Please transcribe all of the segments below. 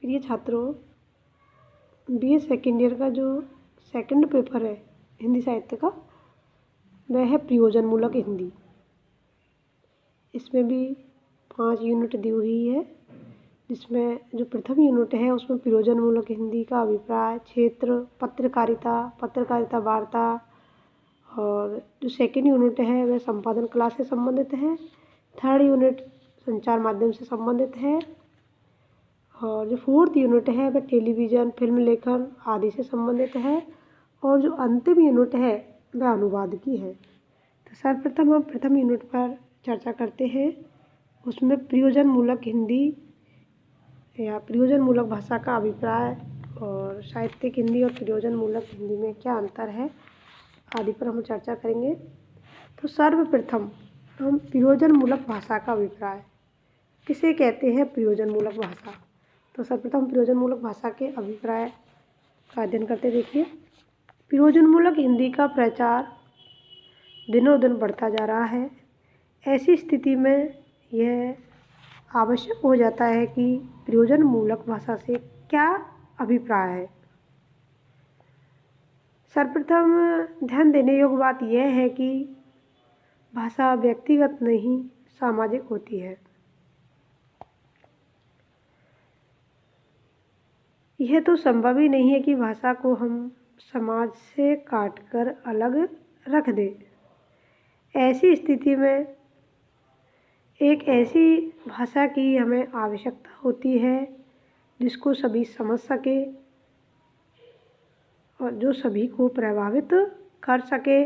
प्रिय छात्रों, BA second year का जो सेकंड पेपर है हिंदी साहित्य का, वह है प्रयोजनमूलक हिंदी। इसमें भी 5 यूनिट दी हुई है, जिसमें जो प्रथम यूनिट है उसमें प्रयोजनमूलक हिंदी का अभिप्राय, क्षेत्र, पत्रकारिता वार्ता, और जो सेकेंड यूनिट है वह संपादन कला से संबंधित है। थर्ड यूनिट संचार माध्यम से संबंधित है, और जो फोर्थ यूनिट है वह टेलीविज़न, फिल्म लेखन आदि से संबंधित है, और जो अंतिम यूनिट है वह अनुवाद की है। तो सर्वप्रथम हम प्रथम यूनिट पर चर्चा करते हैं। उसमें प्रयोजनमूलक हिंदी या प्रयोजनमूलक भाषा का अभिप्राय और साहित्यिक हिंदी और प्रयोजनमूलक हिंदी में क्या अंतर है आदि पर हम चर्चा करेंगे। तो सर्वप्रथम हम प्रयोजनमूलक भाषा का अभिप्राय किसे कहते हैं। प्रयोजनमूलक भाषा, तो सर्वप्रथम प्रयोजनमूलक भाषा के अभिप्राय का अध्ययन करते देखिए। प्रयोजनमूलक हिंदी का प्रचार दिनों दिन बढ़ता जा रहा है। ऐसी स्थिति में यह आवश्यक हो जाता है कि प्रयोजनमूलक भाषा से क्या अभिप्राय है। सर्वप्रथम ध्यान देने योग्य बात यह है कि भाषा व्यक्तिगत नहीं सामाजिक होती है। यह तो संभव ही नहीं है कि भाषा को हम समाज से काटकर अलग रख दें। ऐसी स्थिति में एक ऐसी भाषा की हमें आवश्यकता होती है जिसको सभी समझ सके और जो सभी को प्रभावित कर सके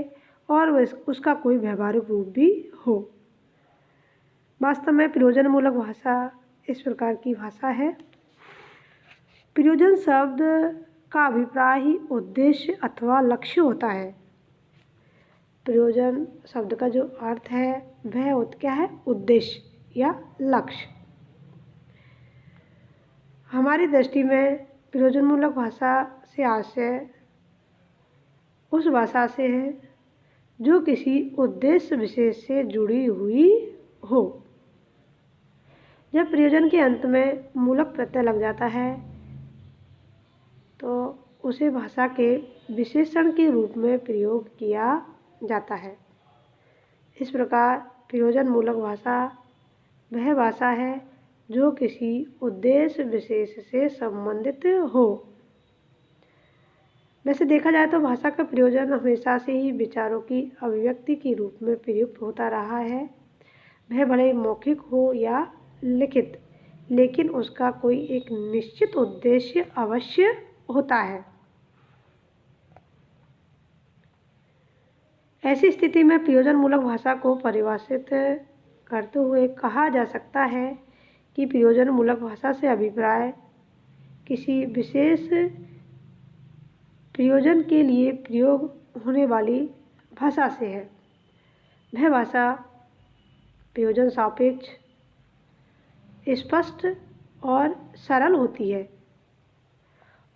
और उसका कोई व्यवहारिक रूप भी हो। वास्तव में प्रयोजनमूलक भाषा इस प्रकार की भाषा है। प्रयोजन शब्द का अभिप्राय ही उद्देश्य अथवा लक्ष्य होता है। प्रयोजन शब्द का जो अर्थ है वह क्या है, उद्देश्य या लक्ष्य। हमारी दृष्टि में प्रयोजनमूलक भाषा से आशय उस भाषा से है जो किसी उद्देश्य विशेष से जुड़ी हुई हो। जब प्रयोजन के अंत में मूलक प्रत्यय लग जाता है तो उसे भाषा के विशेषण के रूप में प्रयोग किया जाता है। इस प्रकार प्रयोजनमूलक भाषा वह भाषा है जो किसी उद्देश्य विशेष से संबंधित हो। वैसे देखा जाए तो भाषा का प्रयोजन हमेशा से ही विचारों की अभिव्यक्ति के रूप में प्रयुक्त होता रहा है। वह भले मौखिक हो या लिखित, लेकिन उसका कोई एक निश्चित उद्देश्य अवश्य होता है। ऐसी स्थिति में प्रयोजनमूलक भाषा को परिभाषित करते हुए कहा जा सकता है कि प्रयोजनमूलक भाषा से अभिप्राय किसी विशेष प्रयोजन के लिए प्रयोग होने वाली भाषा से है। वह भाषा प्रयोजन सापेक्ष, स्पष्ट और सरल होती है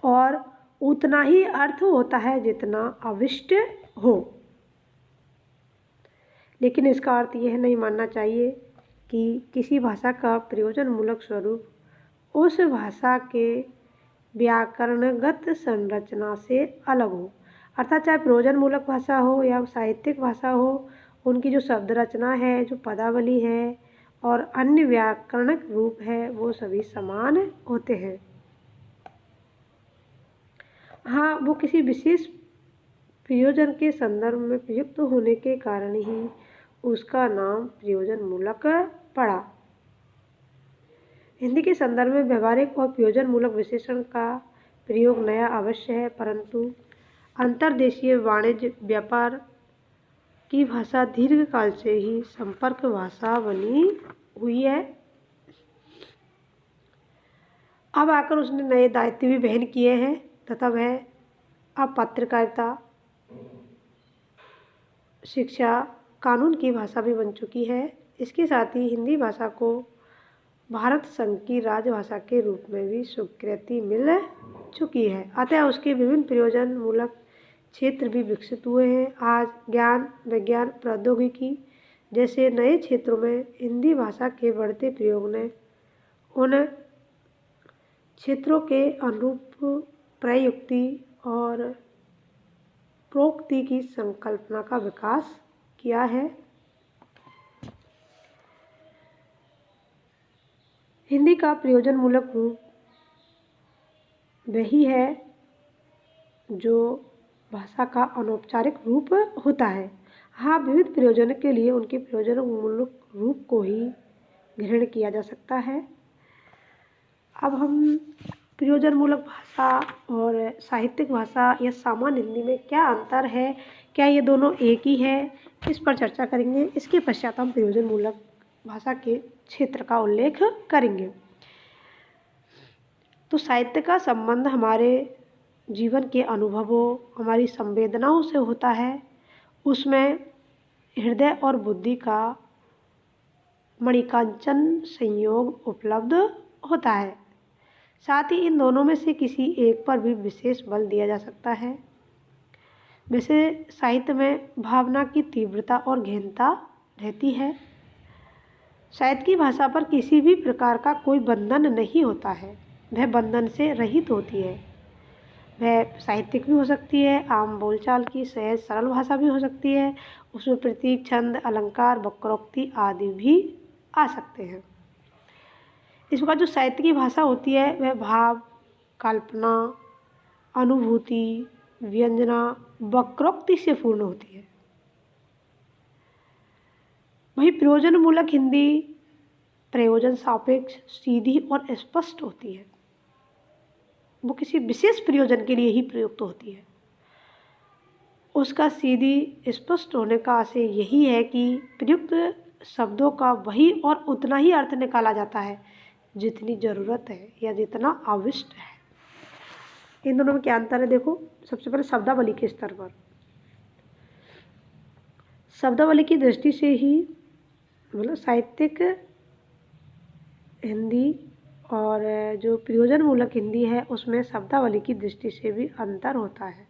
और उतना ही अर्थ होता है जितना अविष्ट हो। लेकिन इसका अर्थ यह नहीं मानना चाहिए कि किसी भाषा का प्रयोजनमूलक स्वरूप उस भाषा के व्याकरणगत संरचना से अलग हो। अर्थात चाहे प्रयोजनमूलक भाषा हो या साहित्यिक भाषा हो, उनकी जो शब्द रचना है, जो पदावली है और अन्य व्याकरणिक रूप है, वो सभी समान होते हैं। हाँ, वो किसी विशेष प्रयोजन के संदर्भ में प्रयुक्त होने के कारण ही उसका नाम प्रयोजनमूलक पड़ा। हिंदी के संदर्भ में व्यवहारिक और प्रयोजनमूलक विशेषण का प्रयोग नया अवश्य है, परंतु अंतर्देशीय वाणिज्य व्यापार की भाषा दीर्घकाल से ही संपर्क भाषा बनी हुई है। अब आकर उसने नए दायित्व भी वहन किए हैं तथा वह अब पत्रकारिता, शिक्षा, कानून की भाषा भी बन चुकी है। इसके साथ ही हिंदी भाषा को भारत संघ की राजभाषा के रूप में भी स्वीकृति मिल चुकी है। अतः उसके विभिन्न प्रयोजनमूलक क्षेत्र भी विकसित हुए हैं। आज ज्ञान, विज्ञान, प्रौद्योगिकी जैसे नए क्षेत्रों में हिंदी भाषा के बढ़ते प्रयोग ने उन क्षेत्रों के अनुरूप प्रयुक्ति और प्रोक्ति की संकल्पना का विकास किया है। हिंदी का प्रयोजनमूलक रूप वही है जो भाषा का अनौपचारिक रूप होता है। हाँ, विविध प्रयोजनों के लिए उनके प्रयोजनमूलक रूप को ही ग्रहण किया जा सकता है। अब हम प्रयोजनमूलक भाषा और साहित्यिक भाषा या सामान्य हिंदी में क्या अंतर है, क्या ये दोनों एक ही है, इस पर चर्चा करेंगे। इसके पश्चात हम प्रयोजनमूलक भाषा के क्षेत्र का उल्लेख करेंगे। तो साहित्य का संबंध हमारे जीवन के अनुभवों, हमारी संवेदनाओं से होता है। उसमें हृदय और बुद्धि का मणिकांचन संयोग उपलब्ध होता है। साथ ही इन दोनों में से किसी एक पर भी विशेष बल दिया जा सकता है। वैसे साहित्य में भावना की तीव्रता और गहनता रहती है। साहित्य की भाषा पर किसी भी प्रकार का कोई बंधन नहीं होता है, वह बंधन से रहित होती है। वह साहित्यिक भी हो सकती है, आम बोलचाल की सहज सरल भाषा भी हो सकती है। उसमें प्रतीक, छंद, अलंकार, वक्रोक्ति आदि भी आ सकते हैं। इस प्रकार जो साहित्य की भाषा होती है वह भाव, कल्पना, अनुभूति, व्यंजना, वक्रोक्ति से पूर्ण होती है। वही प्रयोजनमूलक हिंदी प्रयोजन सापेक्ष, सीधी और स्पष्ट होती है। वो किसी विशेष प्रयोजन के लिए ही प्रयुक्त होती है। उसका सीधी स्पष्ट होने का आशय यही है कि प्रयुक्त शब्दों का वही और उतना ही अर्थ निकाला जाता है जितनी ज़रूरत है या जितना आवश्यक है। इन दोनों में क्या अंतर है देखो। सबसे पहले शब्दावली के स्तर पर, शब्दावली की दृष्टि से ही मतलब साहित्यिक हिंदी और जो प्रयोजनमूलक हिंदी है उसमें शब्दावली की दृष्टि से भी अंतर होता है।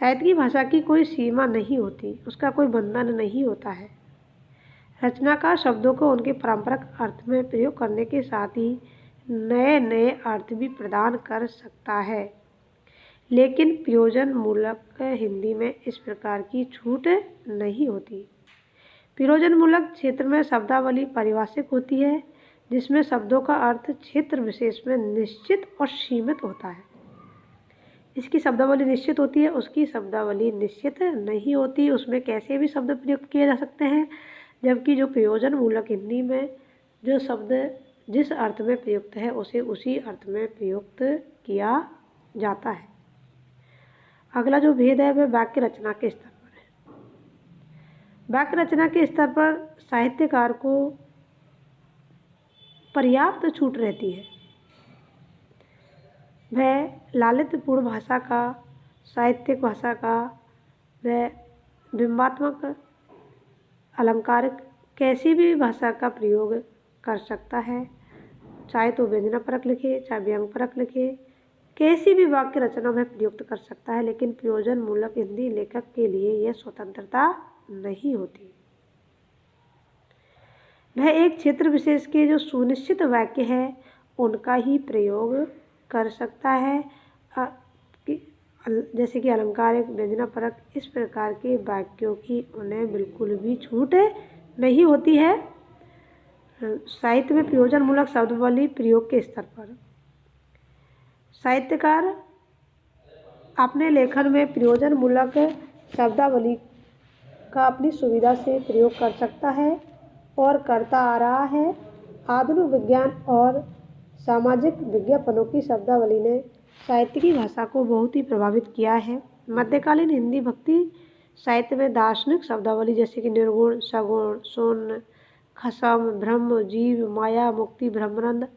साहित्य की भाषा की कोई सीमा नहीं होती, उसका कोई बंधन नहीं होता है। रचनाकार शब्दों को उनके पारंपरिक अर्थ में प्रयोग करने के साथ ही नए नए अर्थ भी प्रदान कर सकता है। लेकिन प्रयोजनमूलक हिंदी में इस प्रकार की छूट नहीं होती। प्रयोजनमूलक क्षेत्र में शब्दावली पारिभाषिक होती है, जिसमें शब्दों का अर्थ क्षेत्र विशेष में निश्चित और सीमित होता है। इसकी शब्दावली निश्चित होती है, उसकी शब्दावली निश्चित नहीं होती। उसमें कैसे भी शब्द प्रयुक्त किए जा सकते हैं, जबकि जो प्रयोजनमूलक हिंदी में जो शब्द जिस अर्थ में प्रयुक्त है उसे उसी अर्थ में प्रयुक्त किया जाता है। अगला जो भेद है वह वाक्य रचना के स्तर पर है। वाक्य रचना के स्तर पर साहित्यकार को पर्याप्त छूट रहती है। वह लालित्यपूर्ण भाषा का, साहित्यिक भाषा का, वह बिंबात्मक, अलंकारिक कैसी भी भाषा का प्रयोग कर सकता है। चाहे तो व्यंजनापरक लिखे, चाहे व्यंग्यपरक लिखे, कैसी भी वाक्य रचना वह प्रयुक्त कर सकता है। लेकिन प्रयोजनमूलक हिंदी लेखक के लिए यह स्वतंत्रता नहीं होती। वह एक क्षेत्र विशेष के जो सुनिश्चित वाक्य है उनका ही प्रयोग कर सकता है। जैसे कि अलंकारिक, व्यंजनापरक, इस प्रकार के वाक्यों की उन्हें बिल्कुल भी छूट नहीं होती है। साहित्य में प्रयोजनमूलक शब्दावली प्रयोग के स्तर पर साहित्यकार अपने लेखन में प्रयोजनमूलक शब्दावली का अपनी सुविधा से प्रयोग कर सकता है और करता आ रहा है। आधुनिक विज्ञान और सामाजिक विज्ञापनों की शब्दावली ने साहित्य की भाषा को बहुत ही प्रभावित किया है। मध्यकालीन हिंदी भक्ति साहित्य में दार्शनिक शब्दावली जैसे कि निर्गुण, सगुण, शून्य, खसम, ब्रह्म, जीव, माया, मुक्ति, ब्रह्मानंद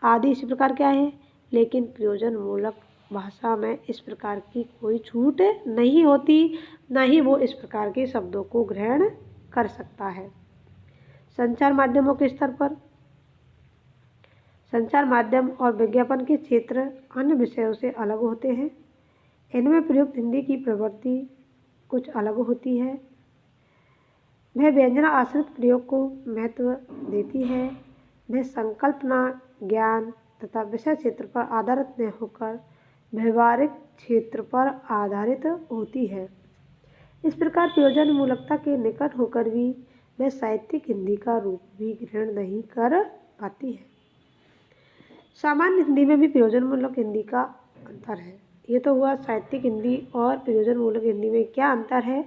आदि इसी प्रकार क्या है। लेकिन प्रयोजनमूलक भाषा में इस प्रकार की कोई छूट नहीं होती, न ही वो इस प्रकार के शब्दों को ग्रहण कर सकता है। संचार माध्यमों के स्तर पर संचार माध्यम और विज्ञापन के क्षेत्र अन्य विषयों से अलग होते हैं। इनमें प्रयुक्त हिंदी की प्रवृत्ति कुछ अलग होती है। वह व्यंजना आश्रित प्रयोग को महत्व देती है। वह संकल्पना ज्ञान तथा विषय क्षेत्र पर आधारित न होकर व्यवहारिक क्षेत्र पर आधारित होती है। इस प्रकार प्रयोजन मूलकता के निकट होकर भी वह साहित्यिक हिंदी का रूप भी ग्रहण नहीं कर पाती है। सामान्य हिंदी में भी प्रयोजन मूलक हिंदी का अंतर है। ये तो हुआ साहित्यिक हिंदी और प्रयोजन मूलक हिंदी में क्या अंतर है।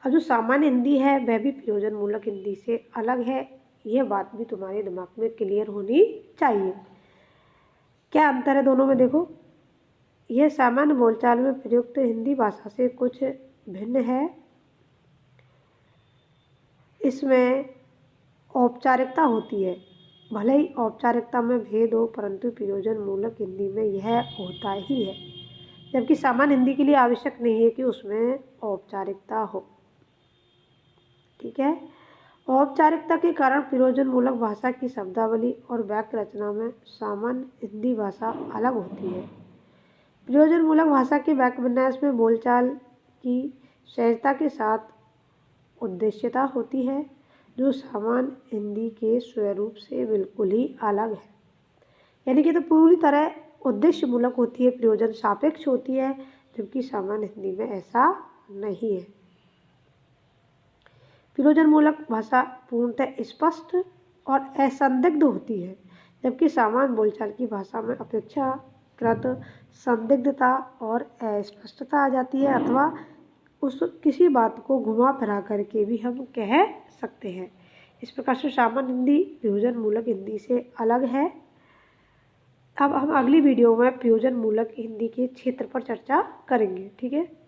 और जो सामान्य हिंदी है वह भी प्रयोजन मूलक हिंदी से अलग है। यह बात भी तुम्हारे दिमाग में क्लियर होनी चाहिए। क्या अंतर है दोनों में देखो। यह सामान्य बोलचाल में प्रयुक्त हिंदी भाषा से कुछ भिन्न है। इसमें औपचारिकता होती है। भले ही औपचारिकता में भेद हो परंतु प्रयोजन मूलक हिंदी में यह होता ही है, जबकि सामान्य हिंदी के लिए आवश्यक नहीं है कि उसमें औपचारिकता हो। ठीक है। औपचारिकता के कारण प्रयोजन मूलक भाषा की शब्दावली और वाक्य रचना में सामान्य हिंदी भाषा अलग होती है। प्रयोजन मूलक भाषा के वाक्य विन्यास में बोलचाल की सहजता के साथ उद्देश्यता होती है, जो सामान्य हिंदी के स्वरूप से बिल्कुल ही अलग है। यानी कि तो पूरी तरह उद्देश्य मूलक होती है, प्रयोजन सापेक्ष होती है, जबकि सामान्य हिंदी में ऐसा नहीं है। प्रयोजन मूलक भाषा पूर्णतः स्पष्ट और असंदिग्ध होती है, जबकि सामान्य बोलचाल की भाषा में अपेक्षाकृत संदिग्धता और अस्पष्टता आ जाती है, अथवा उस किसी बात को घुमा फिरा करके भी हम कह सकते हैं। इस प्रकार से सामान्य हिंदी प्रयोजन मूलक हिंदी से अलग है। अब हम अगली वीडियो में प्रयोजन मूलक हिंदी के क्षेत्र पर चर्चा करेंगे। ठीक है।